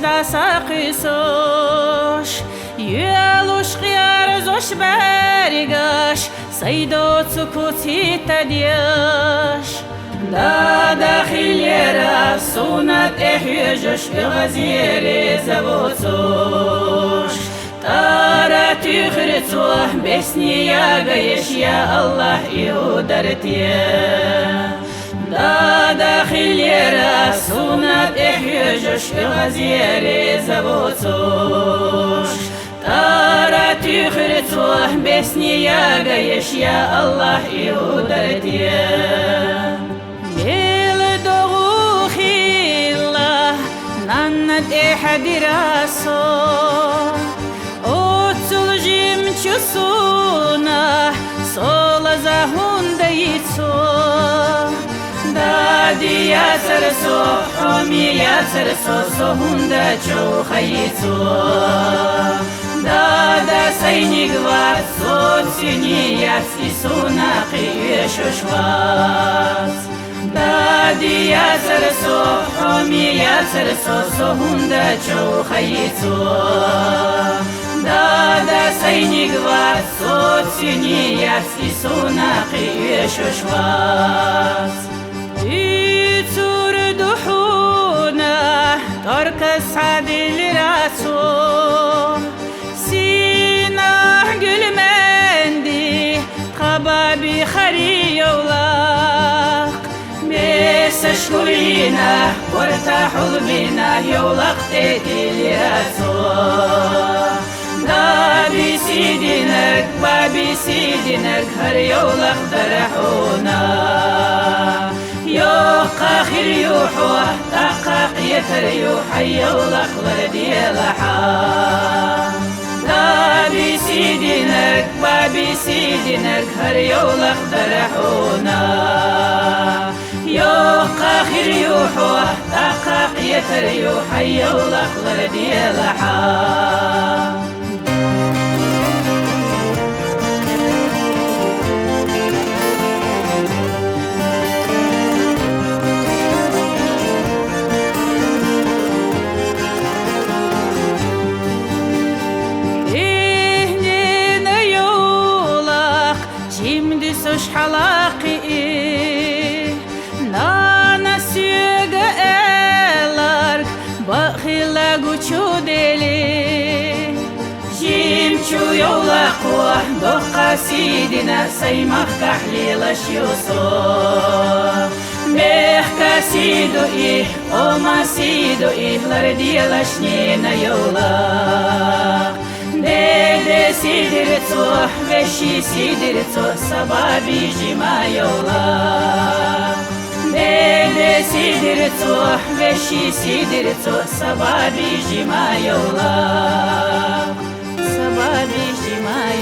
da saqisosh Yuelush qiar zosh barigash Saydo tsukutita diash Da dakhilera sunat ehyejosh Gazire zavotsosh Tara tükhritsoh besniya gayesh Ya Allah ihudartiya Da dakhilera sunat ehyejosh Gazire zavotsosh Tara tükhritsoh besniya gayesh Ya Allah ihudartiya Nannat ehadiraso Otsul jimchusuna Sola zahunda yitso Da diyasarso Homiyasarso Sohunda choha yitso Da saynigvat Sotsiniyas Isunaqi yeshoshvas Da diyasarso Homiyasarso Sohunda choha yitso Da saynigvat Sotsiniyas Isunaqi yeshoshvas Yitsur duhuna Torkas adil raso Sinah gülmendi Kababi khariyolak Mesashkulina Wartahul bina Yolak tetil raso Da bisidinek Babisidinek Har yolak darahuna Yok akhir yuhuh Taqaq yeter yuhay Yolak lardiyalaha Da bisidinek Babisidinek Har yolak darahuna Yok akhir yuhuh Taqaq yeter yuhay Yolak lardiyalaha Sosh halaqi Nana süge elark Bakhila guçu deli Jimçu yola kuah Doqa sidina Saymaq kahlilash yuso Mehka sido ih Oma sido ih Lardilash nina yola Dede sidirtso, veshi sidirtso, sababi jima yola Dede sidirtso, veshi sidirtso, sababi jima yola Sababi jima yola